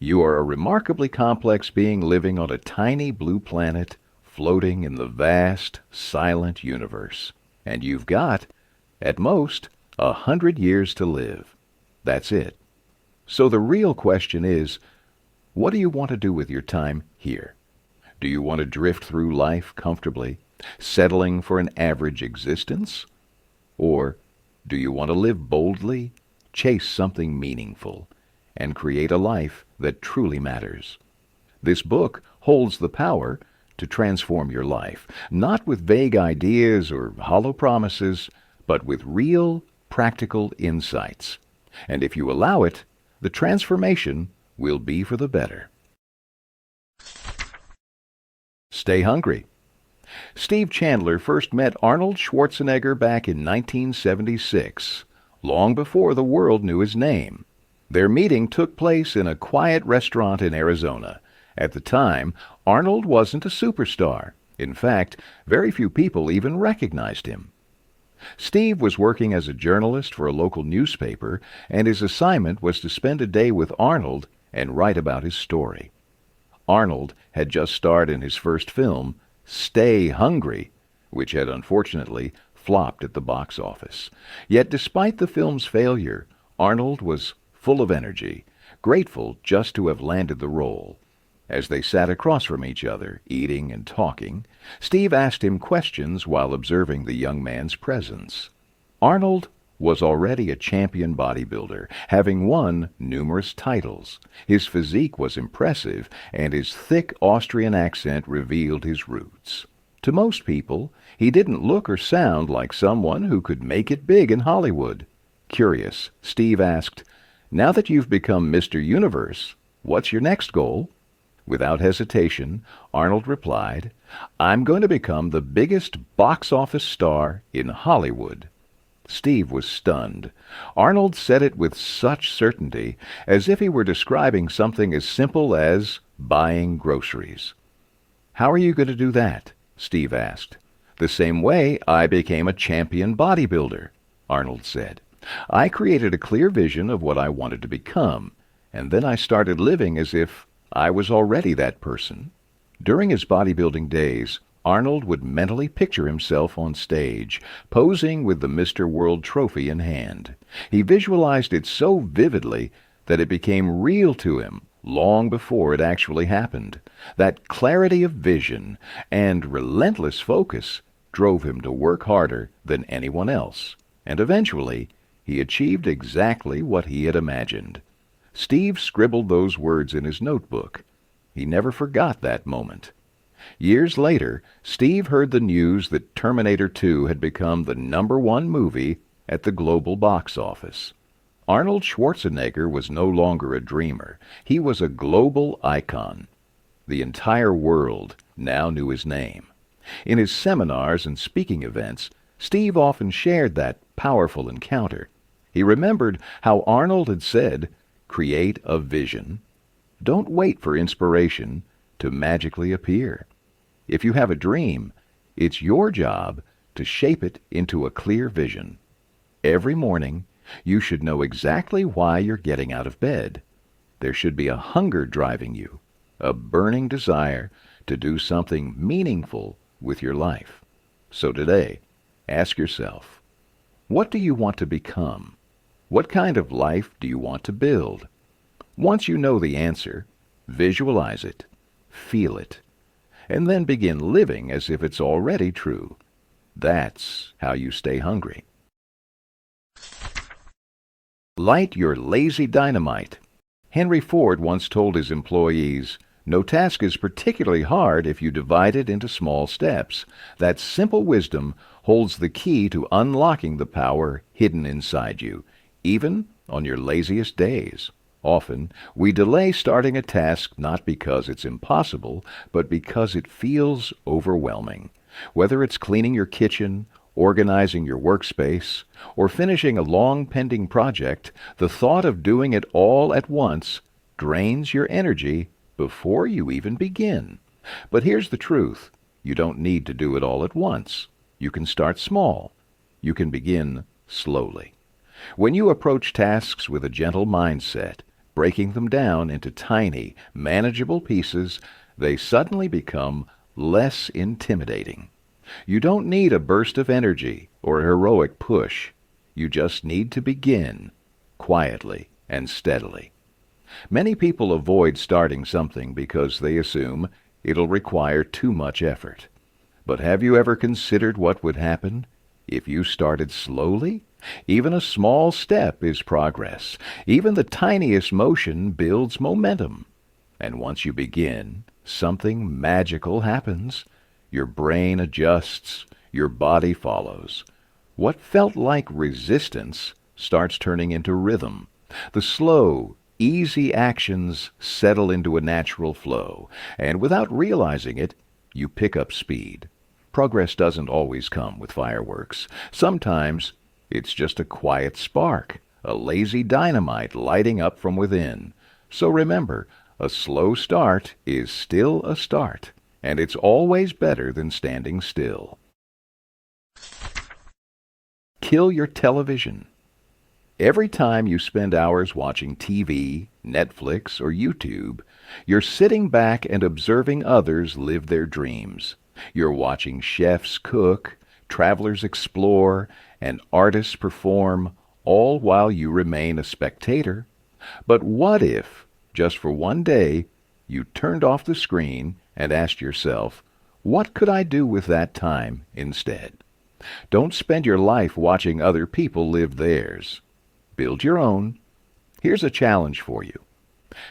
You are a remarkably complex being living on a tiny blue planet floating in the vast, silent universe. And you've got, at most, 100 years to live. That's it. So the real question is, what do you want to do with your time here? Do you want to drift through life comfortably, settling for an average existence? Or do you want to live boldly, chase something meaningful, and create a life that truly matters? This book holds the power to transform your life, not with vague ideas or hollow promises, but with real, practical insights. And if you allow it, the transformation will be for the better. Stay hungry. Steve Chandler first met Arnold Schwarzenegger back in 1976, long before the world knew his name. Their meeting took place in a quiet restaurant in Arizona. At the time, Arnold wasn't a superstar. In fact, very few people even recognized him. Steve was working as a journalist for a local newspaper, and his assignment was to spend a day with Arnold and write about his story. Arnold had just starred in his first film, Stay Hungry, which had unfortunately flopped at the box office. Yet despite the film's failure, Arnold was full of energy, grateful just to have landed the role. As they sat across from each other, eating and talking, Steve asked him questions while observing the young man's presence. Arnold was already a champion bodybuilder, having won numerous titles. His physique was impressive, and his thick Austrian accent revealed his roots. To most people, he didn't look or sound like someone who could make it big in Hollywood. Curious, Steve asked, "Now that you've become Mr. Universe, what's your next goal?" Without hesitation, Arnold replied, "I'm going to become the biggest box office star in Hollywood." Steve was stunned. Arnold said it with such certainty, as if he were describing something as simple as buying groceries. "How are you going to do that?" Steve asked. "The same way I became a champion bodybuilder," Arnold said. "I created a clear vision of what I wanted to become, and then I started living as if I was already that person." During his bodybuilding days, Arnold would mentally picture himself on stage, posing with the Mr. World trophy in hand. He visualized it so vividly that it became real to him long before it actually happened. That clarity of vision and relentless focus drove him to work harder than anyone else, and eventually he achieved exactly what he had imagined. Steve scribbled those words in his notebook. He never forgot that moment. Years later, Steve heard the news that Terminator 2 had become the #1 movie at the global box office. Arnold Schwarzenegger was no longer a dreamer. He was a global icon. The entire world now knew his name. In his seminars and speaking events, Steve often shared that powerful encounter. He remembered how Arnold had said, "Create a vision. Don't wait for inspiration to magically appear. If you have a dream, it's your job to shape it into a clear vision. Every morning, you should know exactly why you're getting out of bed. There should be a hunger driving you, a burning desire to do something meaningful with your life." So today, ask yourself, what do you want to become? What kind of life do you want to build? Once you know the answer, visualize it, feel it, and then begin living as if it's already true. That's how you stay hungry. Light your lazy dynamite. Henry Ford once told his employees, "No task is particularly hard if you divide it into small steps." That simple wisdom holds the key to unlocking the power hidden inside you, even on your laziest days. Often, we delay starting a task not because it's impossible, but because it feels overwhelming. Whether it's cleaning your kitchen, organizing your workspace, or finishing a long-pending project, the thought of doing it all at once drains your energy before you even begin. But here's the truth. You don't need to do it all at once. You can start small. You can begin slowly. When you approach tasks with a gentle mindset, Breaking them down into tiny, manageable pieces, they suddenly become less intimidating. You don't need a burst of energy or a heroic push. You just need to begin, quietly and steadily. Many people avoid starting something because they assume it'll require too much effort. But have you ever considered what would happen if you started slowly? Even a small step is progress. Even the tiniest motion builds momentum. And once you begin, something magical happens. Your brain adjusts, your body follows. What felt like resistance starts turning into rhythm. The slow, easy actions settle into a natural flow, and without realizing it, you pick up speed. Progress doesn't always come with fireworks. Sometimes it's just a quiet spark, a lazy dynamite lighting up from within. So remember, a slow start is still a start, and it's always better than standing still. Kill your television. Every time you spend hours watching TV, Netflix, or YouTube, you're sitting back and observing others live their dreams. You're watching chefs cook, travelers explore, and artists perform, all while you remain a spectator. But what if, just for one day, you turned off the screen and asked yourself, what could I do with that time instead? Don't spend your life watching other people live theirs. Build your own. Here's a challenge for you.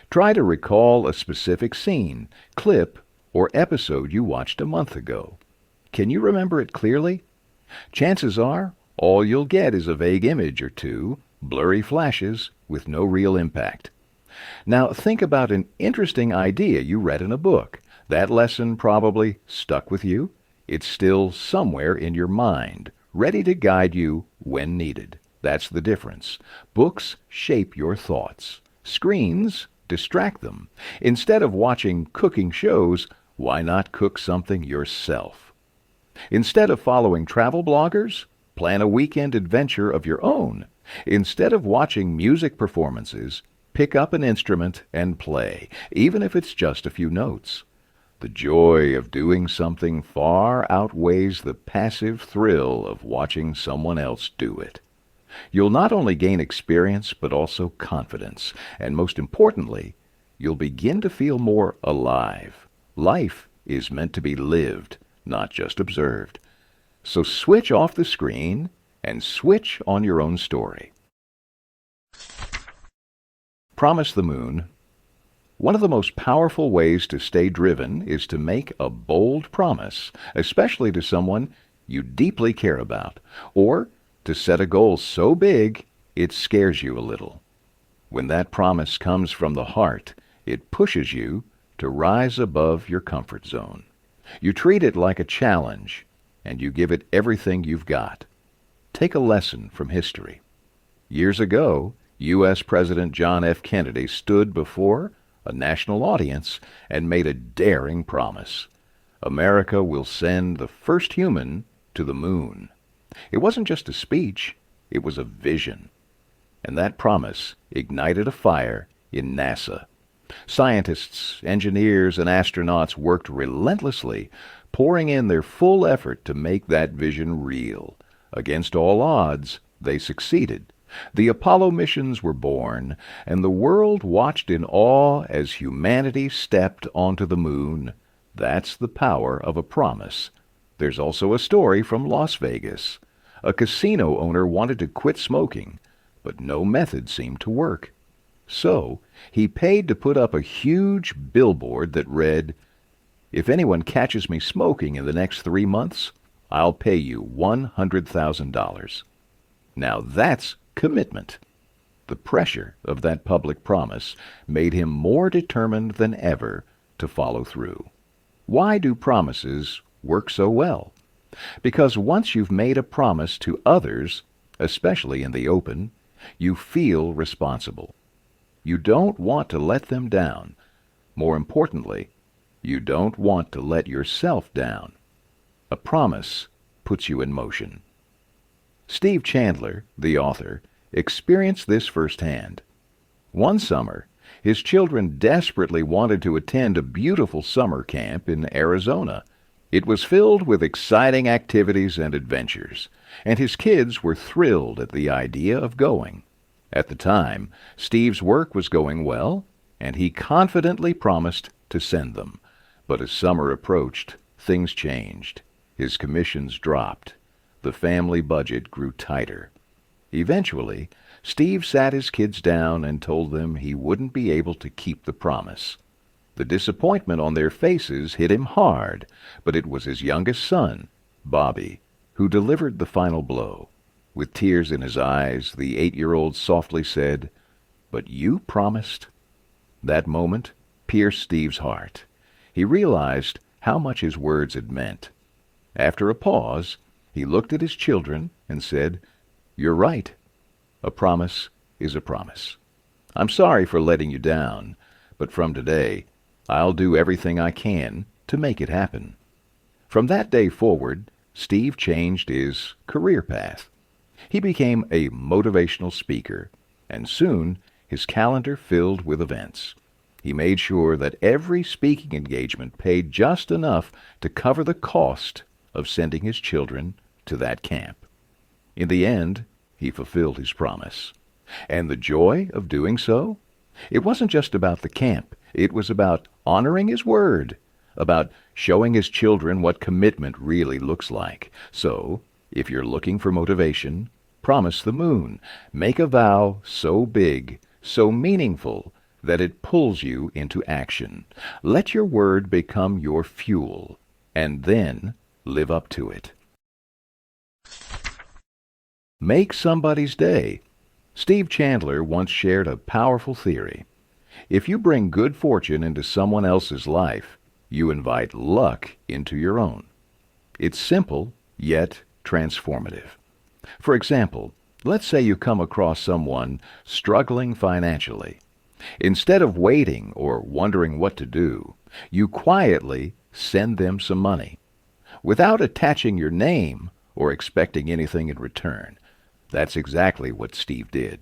Try to recall a specific scene, clip, or episode you watched a month ago. Can you remember it clearly? Chances are, all you'll get is a vague image or two, blurry flashes with no real impact. Now think about an interesting idea you read in a book. That lesson probably stuck with you. It's still somewhere in your mind, ready to guide you when needed. That's the difference. Books shape your thoughts. Screens distract them. Instead of watching cooking shows, why not cook something yourself? Instead of following travel bloggers, plan a weekend adventure of your own. Instead of watching music performances, pick up an instrument and play, even if it's just a few notes. The joy of doing something far outweighs the passive thrill of watching someone else do it. You'll not only gain experience, but also confidence, and most importantly, you'll begin to feel more alive. Life is meant to be lived, not just observed. So switch off the screen and switch on your own story. Promise the moon. One of the most powerful ways to stay driven is to make a bold promise, especially to someone you deeply care about, or to set a goal so big it scares you a little. When that promise comes from the heart, it pushes you to rise above your comfort zone. You treat it like a challenge, and you give it everything you've got. Take a lesson from history. Years ago, U.S. President John F. Kennedy stood before a national audience and made a daring promise. America will send the first human to the moon. It wasn't just a speech, it was a vision. And that promise ignited a fire in NASA. Scientists, engineers, and astronauts worked relentlessly, pouring in their full effort to make that vision real. Against all odds, they succeeded. The Apollo missions were born, and the world watched in awe as humanity stepped onto the moon. That's the power of a promise. There's also a story from Las Vegas. A casino owner wanted to quit smoking, but no method seemed to work. So he paid to put up a huge billboard that read, "If anyone catches me smoking in the next 3 months, I'll pay you $100,000. Now that's commitment. The pressure of that public promise made him more determined than ever to follow through. Why do promises work so well? Because once you've made a promise to others, especially in the open, you feel responsible. You don't want to let them down. More importantly, you don't want to let yourself down. A promise puts you in motion. Steve Chandler, the author, experienced this firsthand. One summer, His children desperately wanted to attend a beautiful summer camp in Arizona. It was filled with exciting activities and adventures, and his kids were thrilled at the idea of going. At the time, Steve's work was going well, and he confidently promised to send them. But as summer approached, things changed. His commissions dropped. The family budget grew tighter. Eventually, Steve sat his kids down and told them he wouldn't be able to keep the promise. The disappointment on their faces hit him hard, but it was his youngest son, Bobby, who delivered the final blow. With tears in his eyes, the 8-year-old softly said, "But you promised." That moment pierced Steve's heart. He realized how much his words had meant. After a pause, he looked at his children and said, "You're right. A promise is a promise. I'm sorry for letting you down, but from today, I'll do everything I can to make it happen." From that day forward, Steve changed his career path. He became a motivational speaker, and soon his calendar filled with events. He made sure that every speaking engagement paid just enough to cover the cost of sending his children to that camp. In the end, he fulfilled his promise. And the joy of doing so? It wasn't just about the camp. It was about honoring his word, about showing his children what commitment really looks like. So, if you're looking for motivation, promise the moon. Make a vow so big, so meaningful, that it pulls you into action. Let your word become your fuel, and then live up to it. Make somebody's day. Steve Chandler once shared a powerful theory. If you bring good fortune into someone else's life, you invite luck into your own. It's simple, yet transformative. For example, let's say you come across someone struggling financially. Instead of waiting or wondering what to do, you quietly send them some money, without attaching your name or expecting anything in return. That's exactly what Steve did.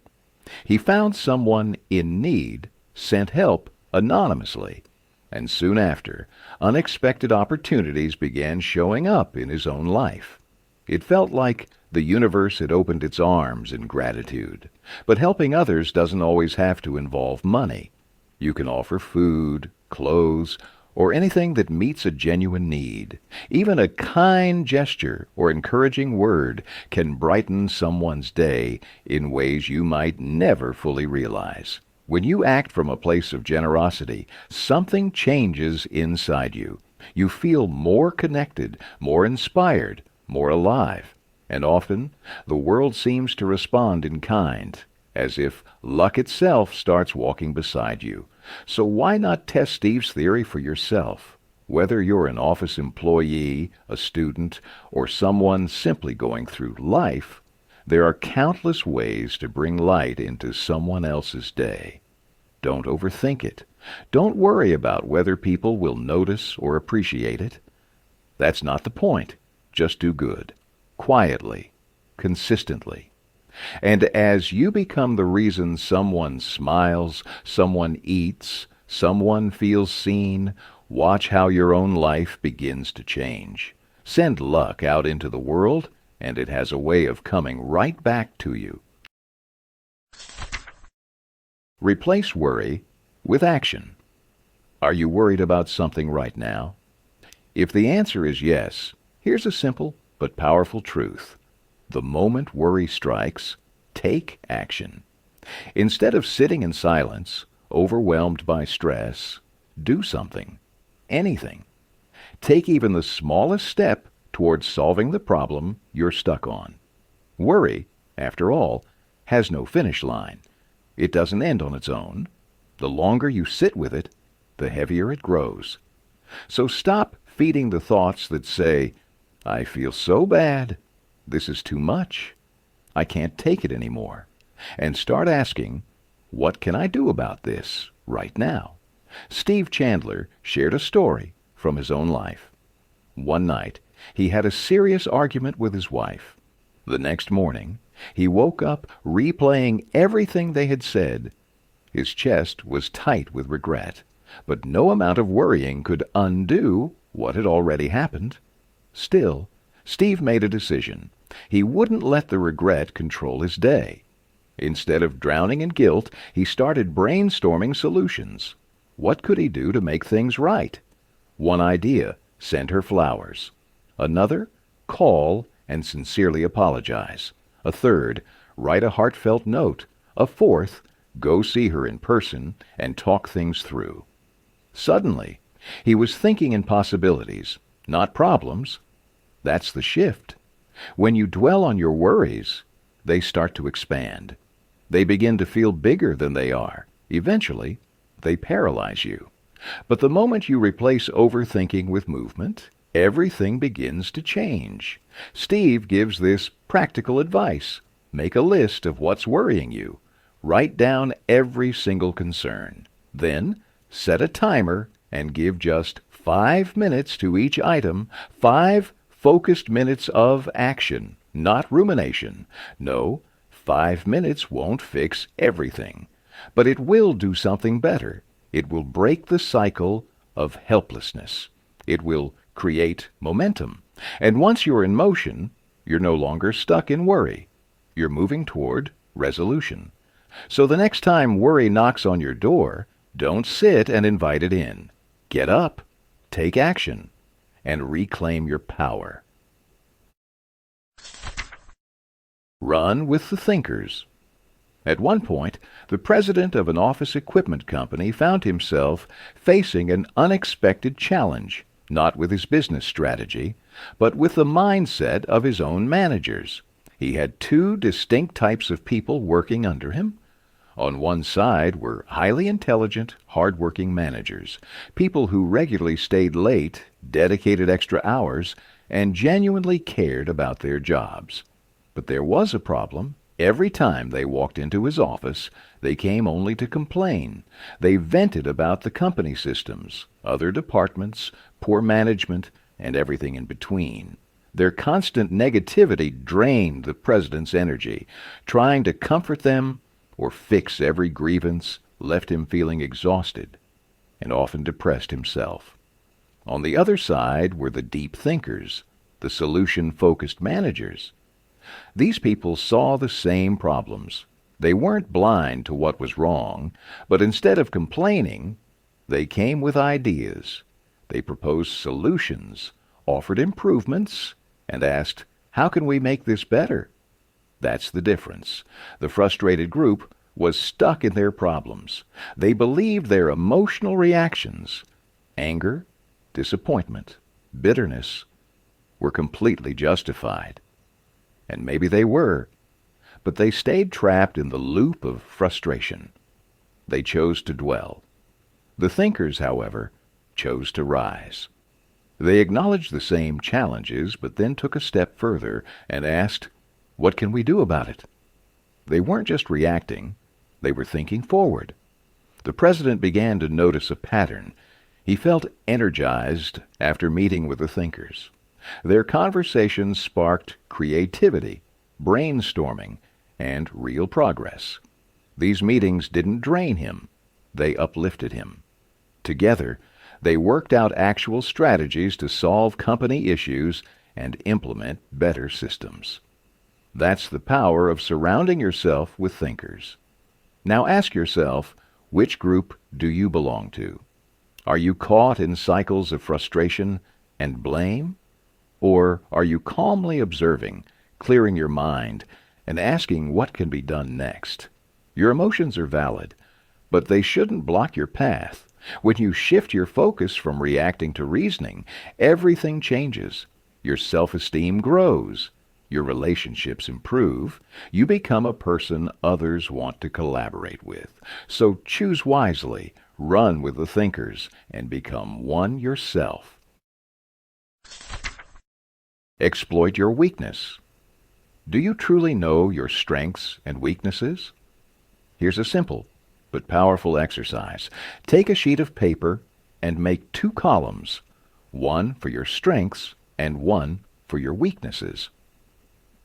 He found someone in need, sent help anonymously, and soon after, unexpected opportunities began showing up in his own life. It felt like the universe had opened its arms in gratitude. But helping others doesn't always have to involve money. You can offer food, clothes, or anything that meets a genuine need. Even a kind gesture or encouraging word can brighten someone's day in ways you might never fully realize. When you act from a place of generosity, something changes inside you. You feel more connected, more inspired, more alive. And often, the world seems to respond in kind, as if luck itself starts walking beside you. So why not test Steve's theory for yourself? Whether you're an office employee, a student, or someone simply going through life, there are countless ways to bring light into someone else's day. Don't overthink it. Don't worry about whether people will notice or appreciate it. That's not the point. Just do good, quietly, consistently. And as you become the reason someone smiles, someone eats, someone feels seen, watch how your own life begins to change. Send luck out into the world, and it has a way of coming right back to you. Replace worry with action. Are you worried about something right now? If the answer is yes, here's a simple but powerful truth. The moment worry strikes, take action. Instead of sitting in silence, overwhelmed by stress, do something. Anything. Take even the smallest step towards solving the problem you're stuck on. Worry, after all, has no finish line. It doesn't end on its own. The longer you sit with it, the heavier it grows. So stop feeding the thoughts that say, "I feel so bad. This is too much. I can't take it anymore." And start asking, what can I do about this right now? Steve Chandler shared a story from his own life. One night, he had a serious argument with his wife. The next morning, he woke up replaying everything they had said, His chest was tight with regret, but no amount of worrying could undo what had already happened. Still, Steve made a decision. He wouldn't let the regret control his day. Instead of drowning in guilt, he started brainstorming solutions. What could he do to make things right? One idea: send her flowers. Another: call and sincerely apologize. A third: write a heartfelt note. A fourth: go see her in person and talk things through. Suddenly, he was thinking in possibilities, not problems. That's the shift. When you dwell on your worries, they start to expand. They begin to feel bigger than they are. Eventually, they paralyze you. But the moment you replace overthinking with movement, everything begins to change. Steve gives this practical advice. Make a list of what's worrying you. Write down every single concern. Then, set a timer and give just 5 minutes to each item, 5 focused minutes of action, not rumination. No, 5 minutes won't fix everything, but it will do something better. It will break the cycle of helplessness. It will create momentum. And once you're in motion, you're no longer stuck in worry. You're moving toward resolution. So the next time worry knocks on your door, don't sit and invite it in. Get up, take action, and reclaim your power. Run with the thinkers. At one point, the president of an office equipment company found himself facing an unexpected challenge, not with his business strategy, but with the mindset of his own managers. He had 2 distinct types of people working under him. On one side were highly intelligent, hard-working managers, people who regularly stayed late, dedicated extra hours, and genuinely cared about their jobs. But there was a problem. Every time they walked into his office, they came only to complain. They vented about the company systems, other departments, poor management, and everything in between. Their constant negativity drained the president's energy. Trying to comfort them or fix every grievance left him feeling exhausted and often depressed himself. On the other side were the deep thinkers, the solution-focused managers. These people saw the same problems. They weren't blind to what was wrong, but instead of complaining, they came with ideas. They proposed solutions, offered improvements, and asked, "How can we make this better?" That's the difference. The frustrated group was stuck in their problems. They believed their emotional reactions, anger, disappointment, bitterness, were completely justified. And maybe they were, but they stayed trapped in the loop of frustration. They chose to dwell. The thinkers, however, chose to rise. They acknowledged the same challenges, but then took a step further and asked, "What can we do about it?" They weren't just reacting, they were thinking forward. The president began to notice a pattern. He felt energized after meeting with the thinkers. Their conversations sparked creativity, brainstorming, and real progress. These meetings didn't drain him, they uplifted him. Together, they worked out actual strategies to solve company issues and implement better systems. That's the power of surrounding yourself with thinkers. Now ask yourself, which group do you belong to? Are you caught in cycles of frustration and blame? Or are you calmly observing, clearing your mind, and asking what can be done next? Your emotions are valid, but they shouldn't block your path. When you shift your focus from reacting to reasoning, everything changes. Your self-esteem grows. Your relationships improve. You become a person others want to collaborate with. So choose wisely, run with the thinkers, and become one yourself. Exploit your weakness. Do you truly know your strengths and weaknesses? Here's a simple but powerful exercise. Take a sheet of paper and make 2 columns, one for your strengths and one for your weaknesses.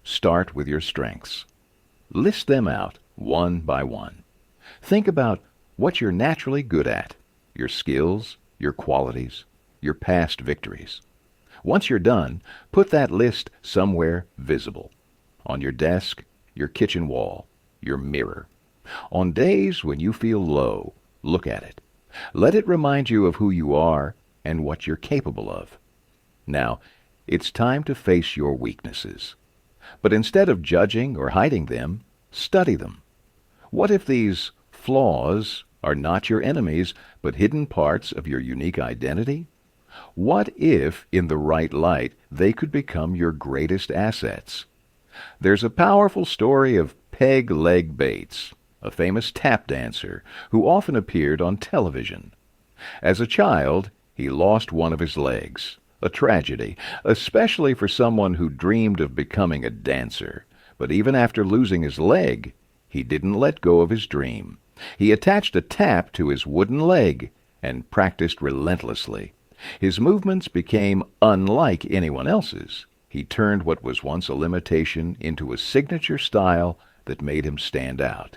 Start with your strengths. List them out one by one. Think about what you're naturally good at, your skills, your qualities, your past victories. Once you're done, put that list somewhere visible. On your desk, your kitchen wall, your mirror. On days when you feel low, look at it. Let it remind you of who you are and what you're capable of. Now, it's time to face your weaknesses. But instead of judging or hiding them, study them. What if these flaws are not your enemies, but hidden parts of your unique identity? What if, in the right light, they could become your greatest assets? There's a powerful story of Peg Leg Bates, a famous tap dancer who often appeared on television. As a child, he lost one of his legs, a tragedy, especially for someone who dreamed of becoming a dancer. But even after losing his leg, he didn't let go of his dream. He attached a tap to his wooden leg and practiced relentlessly. His movements became unlike anyone else's. He turned what was once a limitation into a signature style that made him stand out.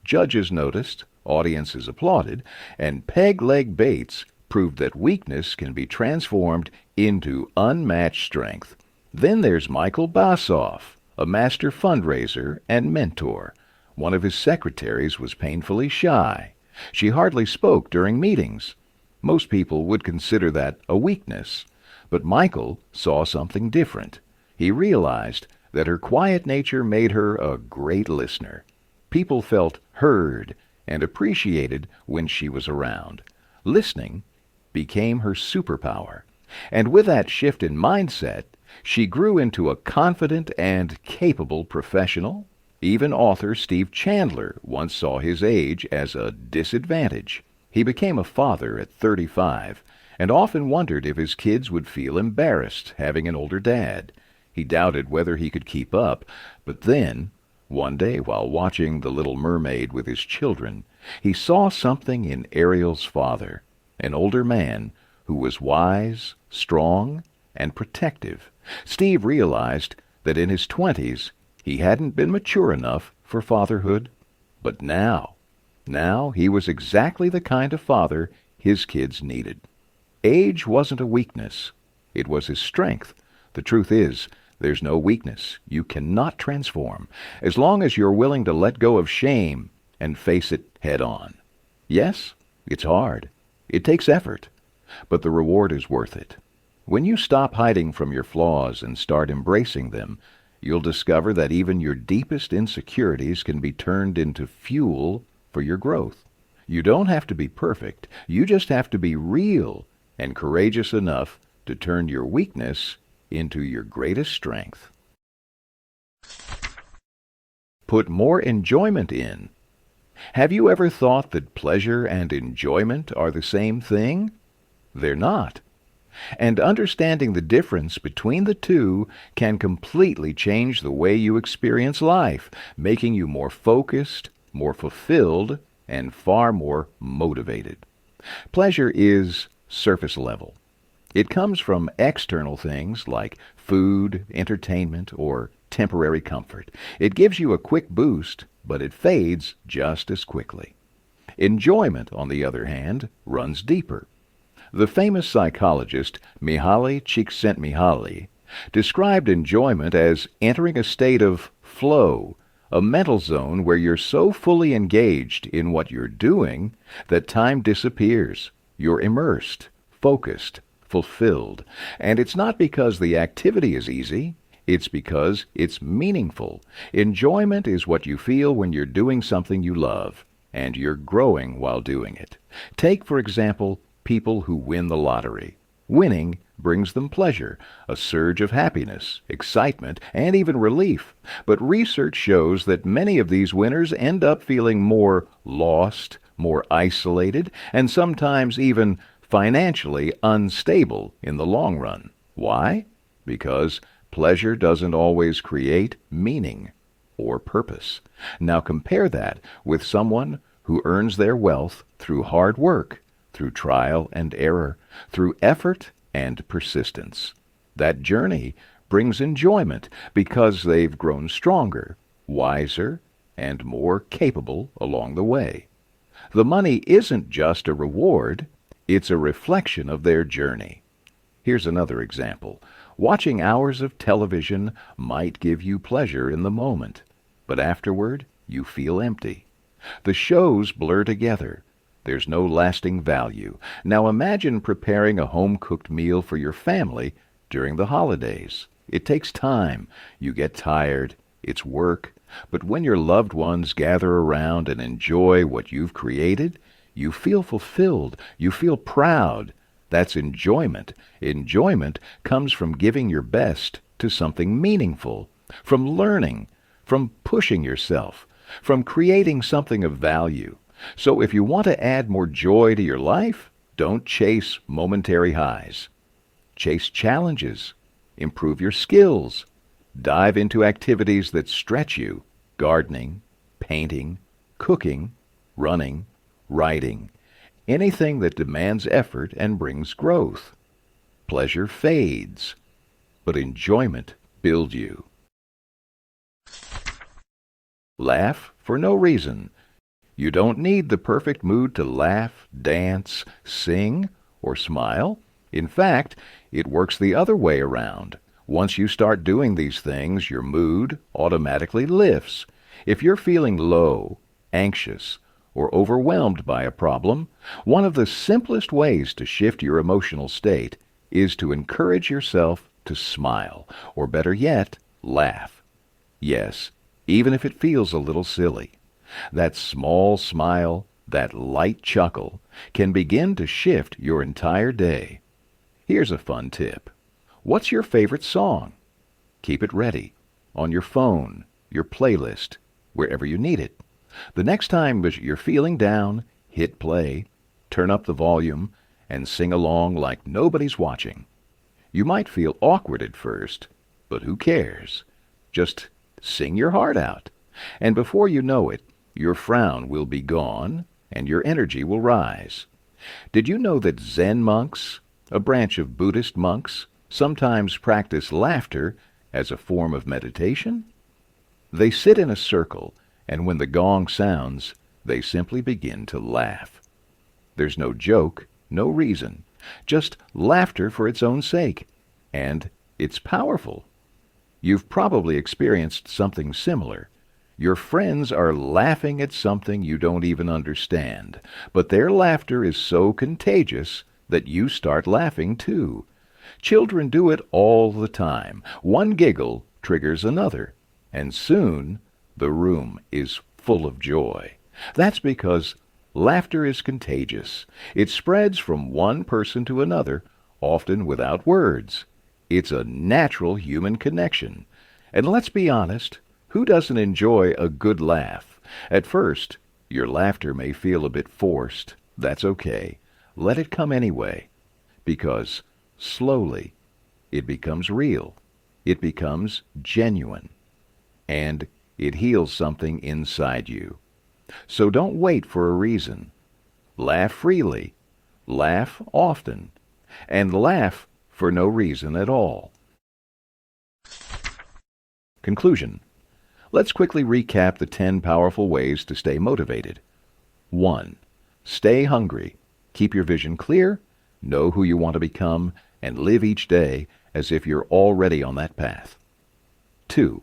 Judges noticed, audiences applauded, and Peg Leg Bates proved that weakness can be transformed into unmatched strength. Then there's Michael Bassoff, a master fundraiser and mentor. One of his secretaries was painfully shy. She hardly spoke during meetings. Most people would consider that a weakness, but Michael saw something different. He realized that her quiet nature made her a great listener. People felt heard and appreciated when she was around. Listening became her superpower. And with that shift in mindset, she grew into a confident and capable professional. Even author Steve Chandler once saw his age as a disadvantage. He became a father at 35 and often wondered if his kids would feel embarrassed having an older dad. He doubted whether he could keep up, but then, one day while watching The Little Mermaid with his children, he saw something in Ariel's father, an older man who was wise, strong, and protective. Steve realized that in his 20s he hadn't been mature enough for fatherhood, but now he was exactly the kind of father his kids needed. Age wasn't a weakness. It was his strength. The truth is, there's no weakness you cannot transform as long as you're willing to let go of shame and face it head on. Yes, it's hard. It takes effort, but the reward is worth it. When you stop hiding from your flaws and start embracing them, you'll discover that even your deepest insecurities can be turned into fuel for your growth. You don't have to be perfect. You just have to be real and courageous enough to turn your weakness into your greatest strength. Put more enjoyment in. Have you ever thought that pleasure and enjoyment are the same thing? They're not. And understanding the difference between the two can completely change the way you experience life, making you more focused, more fulfilled, and far more motivated. Pleasure is surface level. It comes from external things like food, entertainment, or temporary comfort. It gives you a quick boost, but it fades just as quickly. Enjoyment, on the other hand, runs deeper. The famous psychologist Mihaly Csikszentmihalyi described enjoyment as entering a state of flow, a mental zone where you're so fully engaged in what you're doing that time disappears. You're immersed, focused, fulfilled. And it's not because the activity is easy, it's because it's meaningful. Enjoyment is what you feel when you're doing something you love, and you're growing while doing it. Take, for example, people who win the lottery. Winning brings them pleasure, a surge of happiness, excitement, and even relief. But research shows that many of these winners end up feeling more lost, more isolated, and sometimes even financially unstable in the long run. Why? Because pleasure doesn't always create meaning or purpose. Now compare that with someone who earns their wealth through hard work, through trial and error, through effort and persistence. That journey brings enjoyment because they've grown stronger, wiser, and more capable along the way. The money isn't just a reward, it's a reflection of their journey. Here's another example. Watching hours of television might give you pleasure in the moment, but afterward you feel empty. The shows blur together. There's no lasting value. Now imagine preparing a home-cooked meal for your family during the holidays. It takes time. You get tired. It's work. But when your loved ones gather around and enjoy what you've created, you feel fulfilled. You feel proud. That's enjoyment. Enjoyment comes from giving your best to something meaningful, from learning, from pushing yourself, from creating something of value. So if you want to add more joy to your life, don't chase momentary highs. Chase challenges. Improve your skills. Dive into activities that stretch you. Gardening, painting, cooking, running, writing. Anything that demands effort and brings growth. Pleasure fades, but enjoyment builds you. Laugh for no reason. You don't need the perfect mood to laugh, dance, sing, or smile. In fact, it works the other way around. Once you start doing these things, your mood automatically lifts. If you're feeling low, anxious, or overwhelmed by a problem, one of the simplest ways to shift your emotional state is to encourage yourself to smile, or better yet, laugh. Yes, even if it feels a little silly. That small smile, that light chuckle, can begin to shift your entire day. Here's a fun tip. What's your favorite song? Keep it ready, on your phone, your playlist, wherever you need it. The next time you're feeling down, hit play, turn up the volume, and sing along like nobody's watching. You might feel awkward at first, but who cares? Just sing your heart out. And before you know it, your frown will be gone and your energy will rise. Did you know that Zen monks, a branch of Buddhist monks, sometimes practice laughter as a form of meditation? They sit in a circle, and when the gong sounds, they simply begin to laugh. There's no joke, no reason, just laughter for its own sake, and it's powerful. You've probably experienced something similar. Your friends are laughing at something you don't even understand, but their laughter is so contagious that you start laughing too. Children do it all the time. One giggle triggers another, and soon the room is full of joy. That's because laughter is contagious. It spreads from one person to another, often without words. It's a natural human connection. And let's be honest, who doesn't enjoy a good laugh? At first, your laughter may feel a bit forced. That's okay. Let it come anyway. Because slowly, it becomes real. It becomes genuine. And it heals something inside you. So don't wait for a reason. Laugh freely. Laugh often. And laugh for no reason at all. Conclusion. Let's quickly recap the 10 powerful ways to stay motivated. 1. Stay hungry. Keep your vision clear, know who you want to become, and live each day as if you're already on that path. 2.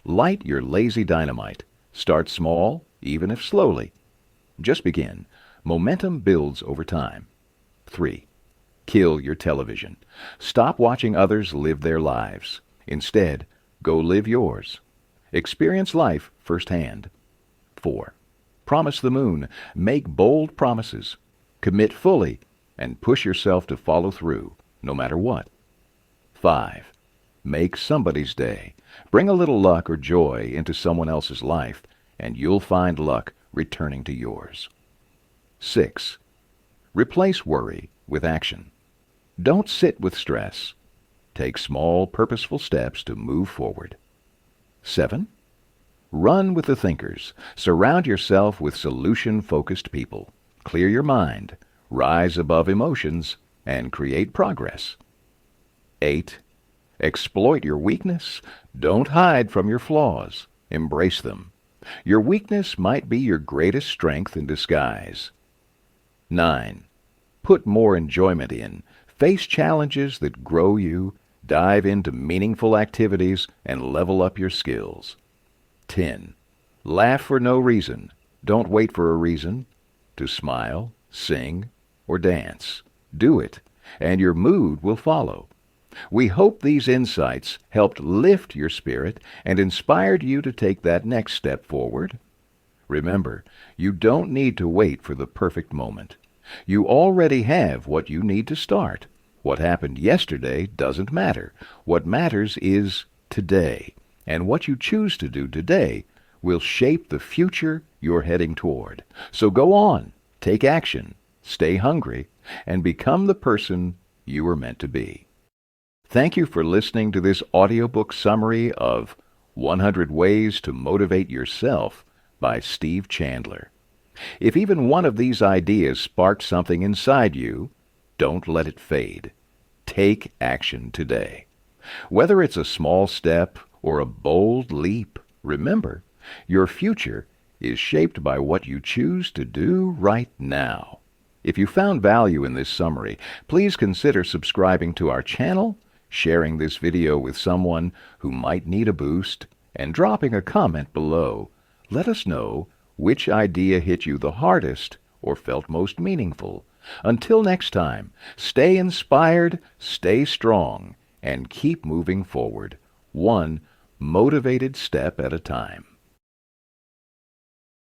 Light your lazy dynamite. Start small, even if slowly. Just begin. Momentum builds over time. 3. Kill your television. Stop watching others live their lives. Instead, go live yours. Experience life firsthand. 4. Promise the moon. Make bold promises. Commit fully and push yourself to follow through, no matter what. 5. Make somebody's day. Bring a little luck or joy into someone else's life, and you'll find luck returning to yours. 6. Replace worry with action. Don't sit with stress. Take small, purposeful steps to move forward. 7. Run with the thinkers. Surround yourself with solution-focused people. Clear your mind, rise above emotions, and create progress. 8. Exploit your weakness. Don't hide from your flaws. Embrace them. Your weakness might be your greatest strength in disguise. 9. Put more enjoyment in. Face challenges that grow you. Dive into meaningful activities and level up your skills. 10. Laugh for no reason. Don't wait for a reason to smile, sing, or dance. Do it, and your mood will follow. We hope these insights helped lift your spirit and inspired you to take that next step forward. Remember, you don't need to wait for the perfect moment. You already have what you need to start. What happened yesterday doesn't matter. What matters is today. And what you choose to do today will shape the future you're heading toward. So go on, take action, stay hungry, and become the person you were meant to be. Thank you for listening to this audiobook summary of 100 Ways to Motivate Yourself by Steve Chandler. If even one of these ideas sparked something inside you, don't let it fade. Take action today. Whether it's a small step or a bold leap, remember, your future is shaped by what you choose to do right now. If you found value in this summary, please consider subscribing to our channel, sharing this video with someone who might need a boost, and dropping a comment below. Let us know which idea hit you the hardest or felt most meaningful. Until next time, stay inspired, stay strong, and keep moving forward, one motivated step at a time.